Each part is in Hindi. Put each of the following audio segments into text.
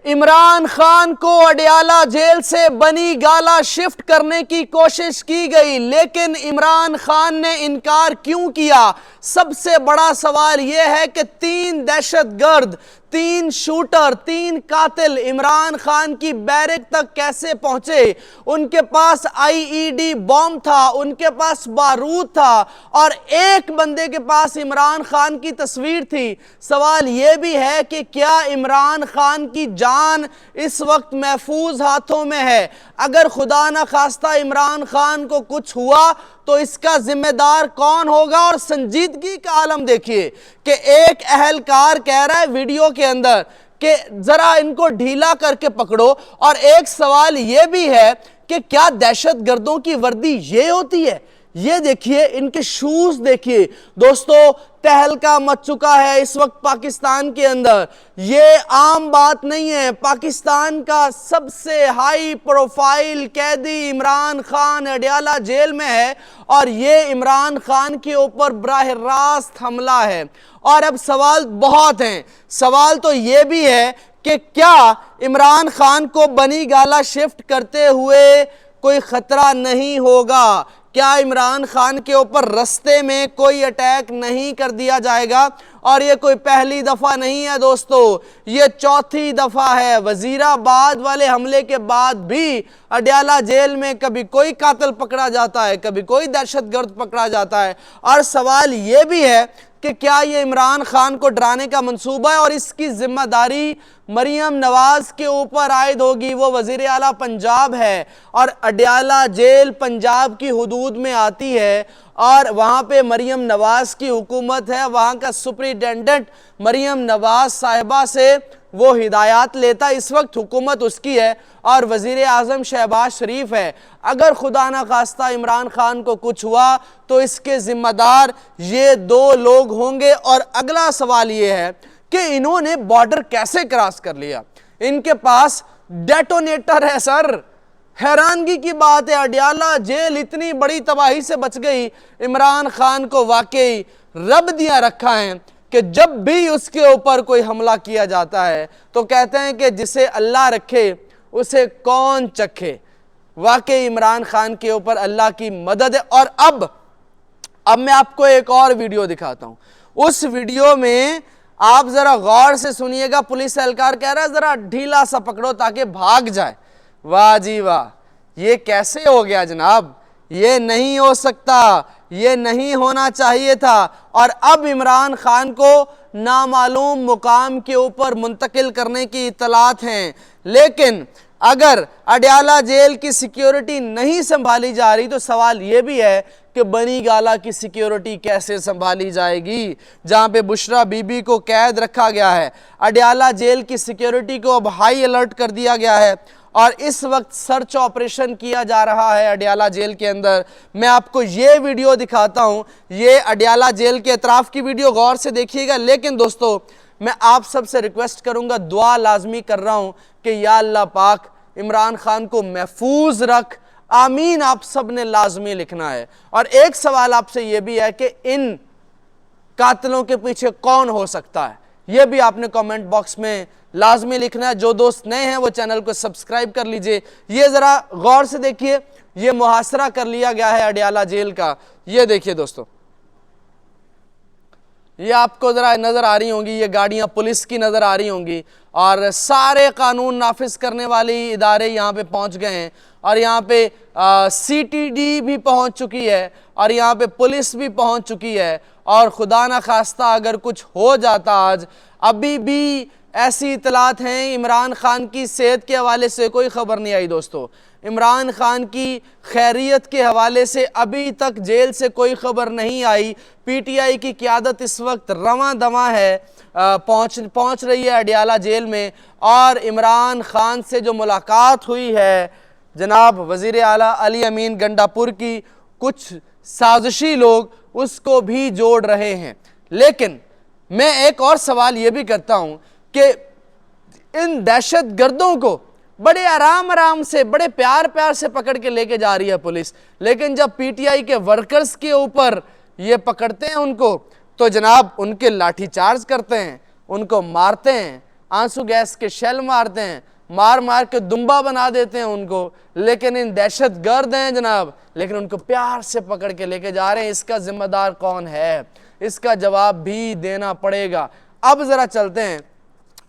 इमरान खान को अडयाला जेल से बनी गाला शिफ्ट करने की कोशिश की गई, लेकिन इमरान खान ने इनकार क्यों किया? सबसे बड़ा सवाल यह है कि 3 दहशतगर्द, 3 शूटर, 3 कातिल इमरान खान की बैरक तक कैसे पहुंचे? उनके पास आईईडी बॉम्ब था, उनके पास बारूद था और एक बंदे के पास इमरान खान की तस्वीर थी। सवाल यह भी है कि क्या इमरान खान की जान इस वक्त महफूज हाथों में है? अगर खुदा न खास्ता इमरान खान को कुछ हुआ तो इसका जिम्मेदार कौन होगा? और संजीदगी का आलम देखिए कि एक अहलकार कह रहा है वीडियो के अंदर कि जरा इनको ढीला करके पकड़ो। और एक सवाल यह भी है कि क्या दहशतगर्दों की वर्दी ये होती है? ये देखिए, इनके शूज देखिए दोस्तों। तहलका मच चुका है इस वक्त पाकिस्तान के अंदर। ये आम बात नहीं है। पाकिस्तान का सबसे हाई प्रोफाइल कैदी इमरान खान अडयाला जेल में है और ये इमरान खान के ऊपर बराह रास्त हमला है। और अब सवाल बहुत हैं। सवाल तो ये भी है कि क्या इमरान खान को बनी गाला शिफ्ट करते हुए कोई खतरा नहीं होगा? क्या इमरान खान के ऊपर रास्ते में कोई अटैक नहीं कर दिया जाएगा? और ये कोई पहली दफा नहीं है दोस्तों, ये चौथी दफा है। वजीराबाद वाले हमले के बाद भी अडयाला जेल में कभी कोई कातिल पकड़ा जाता है, कभी कोई दहशतगर्द पकड़ा जाता है। और सवाल ये भी है कि क्या ये इमरान खान को डराने का मंसूबा है और इसकी जिम्मेदारी मरियम नवाज के ऊपर आयद होगी? वो वजीर आला पंजाब है और अडयाला जेल पंजाब की हुदूद में आती है और वहाँ पे मरियम नवाज की हुकूमत है। वहाँ का सुप्रिटेंडेंट मरियम नवाज साहिबा से वो हिदायत लेता। इस वक्त हुकूमत उसकी है और वजीर आजम शहबाज शरीफ है। अगर खुदा न खास्ता इमरान खान को कुछ हुआ तो इसके जिम्मेदार ये 2 लोग होंगे। और अगला सवाल ये है कि इन्होंने बॉर्डर कैसे क्रॉस कर लिया? इनके पास डेटोनेटर है सर। हैरानगी की बात है, अडयाला जेल इतनी बड़ी तबाही से बच गई। इमरान खान को वाकई रब दिया रखा है कि जब भी उसके ऊपर कोई हमला किया जाता है तो कहते हैं कि जिसे अल्लाह रखे उसे कौन चखे। वाकई इमरान खान के ऊपर अल्लाह की मदद है। और अब मैं आपको एक और वीडियो दिखाता हूं। उस वीडियो में आप जरा गौर से सुनिएगा। पुलिस एहलकार कह रहा है जरा ढीला सा पकड़ो ताकि भाग जाए। वाह जी वाह, ये कैसे हो गया जनाब? ये नहीं हो सकता, ये नहीं होना चाहिए था। और अब इमरान खान को नामालूम मुकाम के ऊपर मुंतकिल करने की इतलात हैं। लेकिन अगर अडयाला जेल की सिक्योरिटी नहीं संभाली जा रही तो सवाल यह भी है कि बनी गाला की सिक्योरिटी कैसे संभाली जाएगी, जहां पे बुशरा बीबी को कैद रखा गया है। अडयाला जेल की सिक्योरिटी को अब हाई अलर्ट कर दिया गया है और इस वक्त सर्च ऑपरेशन किया जा रहा है अडयाला जेल के अंदर। मैं आपको ये वीडियो दिखाता हूं, ये अडयाला जेल के अतराफ की वीडियो, गौर से देखिएगा। लेकिन दोस्तों मैं आप सबसे रिक्वेस्ट करूंगा, दुआ लाजमी कर रहा हूं कि या अल्लाह पाक इमरान खान को महफूज रख। आमीन आप सब ने लाजमी लिखना है। और एक सवाल आपसे यह भी है कि इन कातिलों के पीछे कौन हो सकता है, यह भी आपने कमेंट बॉक्स में लाजमी लिखना है। जो दोस्त नए हैं वो चैनल को सब्सक्राइब कर लीजिए। ये जरा गौर से देखिए, ये मुहासरा कर लिया गया है अडयाला जेल का। ये देखिए दोस्तों, ये आपको जरा नजर आ रही होंगी, ये गाड़ियां पुलिस की नजर आ रही होंगी और सारे कानून नाफिज करने वाले इदारे यहाँ पे पहुंच गए हैं। और यहाँ पे सीटीडी भी पहुंच चुकी है और यहाँ पे पुलिस भी पहुंच चुकी है। और खुदा ना खास्ता अगर कुछ हो जाता आज, अभी भी ऐसी इतलात हैं, इमरान खान की सेहत के हवाले से कोई खबर नहीं आई दोस्तों। इमरान खान की खैरियत के हवाले से अभी तक जेल से कोई खबर नहीं आई। पीटीआई की क़यादत इस वक्त रवां दवा है, पहुंच रही है अडयाला जेल में। और इमरान खान से जो मुलाकात हुई है जनाब वज़ीर आला अली अमीन गंडापुर की, कुछ साजिशी लोग उसको भी जोड़ रहे हैं। लेकिन मैं एक और सवाल ये भी करता हूं कि इन दहशत गर्दों को बड़े आराम आराम से, बड़े प्यार प्यार से पकड़ के लेके जा रही है पुलिस, लेकिन जब पीटीआई के वर्कर्स के ऊपर ये पकड़ते हैं उनको, तो जनाब उनके लाठीचार्ज करते हैं, उनको मारते हैं, आंसू गैस के शेल मारते हैं, मार मार के दुम्बा बना देते हैं उनको, लेकिन इन दहशत गर्द हैं जनाब, लेकिन उनको प्यार से पकड़ के लेके जा रहे हैं। इसका जिम्मेदार कौन है? इसका जवाब भी देना पड़ेगा। अब जरा चलते हैं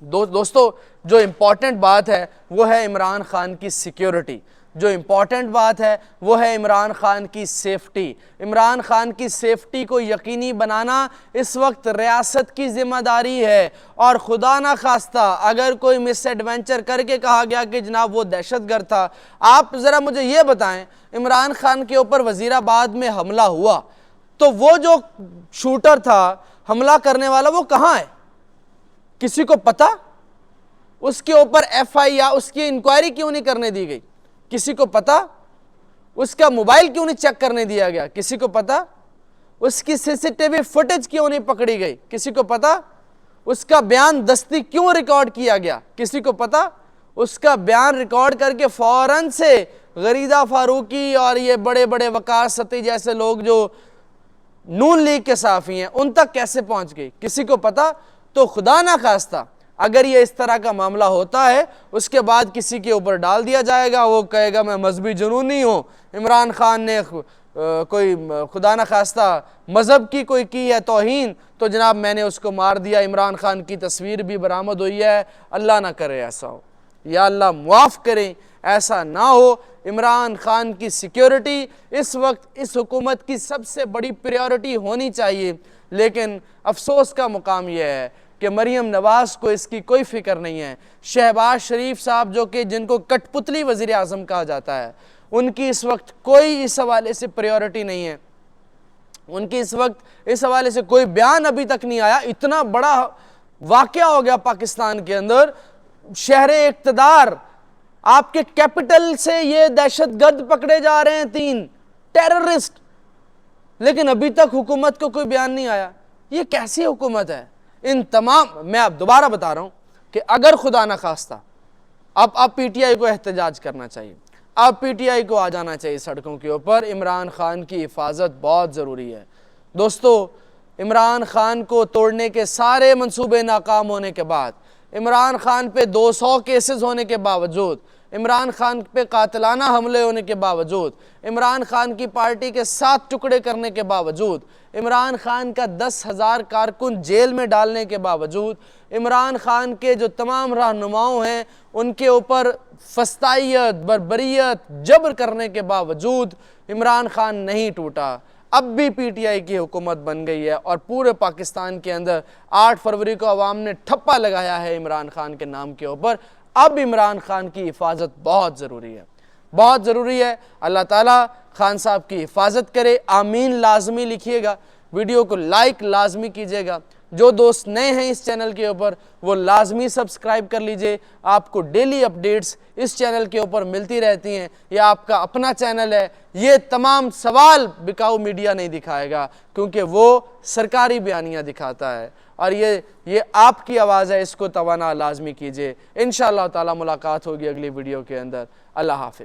दोस्तों, जो इम्पोर्टेंट बात है वो है इमरान खान की सिक्योरिटी। जो इम्पॉर्टेंट बात है वो है इमरान खान की सेफ्टी। इमरान खान की सेफ्टी को यकीनी बनाना इस वक्त रियासत की जिम्मेदारी है। और खुदा ना खास्ता अगर कोई मिस एडवेंचर करके कहा गया कि जनाब वो दहशतगर्द था, आप ज़रा मुझे ये बताएं, इमरान खान के ऊपर वजीराबाद में हमला हुआ तो वो जो शूटर था, हमला करने वाला, वो कहाँ है? किसी को पता? उसके ऊपर FIR, उसकी इंक्वायरी क्यों नहीं करने दी गई? किसी को पता? उसका मोबाइल क्यों नहीं चेक करने दिया गया? किसी को पता? उसकी CCTV फुटेज क्यों नहीं पकड़ी गई? किसी को पता? उसका बयान दस्ती क्यों रिकॉर्ड किया गया? किसी को पता? उसका बयान रिकॉर्ड करके फौरन से गरीदा फारूकी और ये बड़े बड़े वकार सती जैसे लोग जो नून लीग के साफी हैं, उन तक कैसे पहुंच गई? किसी को पता? तो खुदा ना खास्ता अगर ये इस तरह का मामला होता है, उसके बाद किसी के ऊपर डाल दिया जाएगा, वो कहेगा मैं मजहबी जुनूनी हूँ, इमरान खान ने कोई खुदा न खास्ता मज़हब की कोई की है तौहीन, तो जनाब मैंने उसको मार दिया। इमरान खान की तस्वीर भी बरामद हुई है। अल्लाह ना करे ऐसा हो, या अल्लाह मुआफ़ करें ऐसा ना हो। इमरान खान की सिक्योरिटी इस वक्त इस हुकूमत की सबसे बड़ी प्रायोरिटी होनी चाहिए, लेकिन अफसोस का मुकाम यह है कि मरीम नवाज़ को इसकी कोई फ़िक्र नहीं है। शहबाज शरीफ साहब जो कि जिनको कठपुतली वज़ीर आज़म कहा जाता है, उनकी इस वक्त कोई इस हवाले से प्रायोरिटी नहीं है। उनकी इस वक्त इस हवाले से कोई बयान अभी तक नहीं आया। इतना बड़ा वाक़या हो गया पाकिस्तान के अंदर, शहर इक़्तिदार, आपके कैपिटल से ये दहशतगर्द पकड़े जा रहे हैं, 3 टेररिस्ट, लेकिन अभी तक हुकूमत को कोई बयान नहीं आया। ये कैसी हुकूमत है? इन तमाम, मैं अब दोबारा बता रहा हूं कि अगर खुदा ना खास्ता अब PTI को एहतजाज करना चाहिए, अब PTI को आ जाना चाहिए सड़कों के ऊपर। इमरान खान की हिफाजत बहुत ज़रूरी है दोस्तों। इमरान खान को तोड़ने के सारे मंसूबे नाकाम होने के बाद, इमरान खान पे 200 केसेस होने के बावजूद, इमरान खान पे कातिलाना हमले होने के बावजूद, इमरान खान की पार्टी के 7 टुकड़े करने के बावजूद, इमरान खान का 10,000 कारकुन जेल में डालने के बावजूद, इमरान खान के जो तमाम रहनुमाओं हैं उनके ऊपर फस्तायत, बर्बरियत, जबर करने के बावजूद इमरान खान नहीं टूटा। अब भी PTI की हुकूमत बन गई है और पूरे पाकिस्तान के अंदर 8 फरवरी को अवाम ने ठप्पा लगाया है इमरान खान के नाम के ऊपर। अब इमरान खान की हिफाजत बहुत ज़रूरी है, बहुत ज़रूरी है। अल्लाह ताला खान साहब की हिफाजत करे, आमीन लाजमी लिखिएगा। वीडियो को लाइक लाजमी कीजिएगा। जो दोस्त नए हैं इस चैनल के ऊपर वो लाजमी सब्सक्राइब कर लीजिए। आपको डेली अपडेट्स इस चैनल के ऊपर मिलती रहती हैं। यह आपका अपना चैनल है, ये तमाम सवाल बिकाऊ मीडिया नहीं दिखाएगा, क्योंकि वो सरकारी बयानियाँ दिखाता है और ये आपकी आवाज़ है, इसको तवाना लाजमी कीजिए। इंशाअल्लाह ताला मुलाकात होगी अगली वीडियो के अंदर। अल्लाह हाफिज़।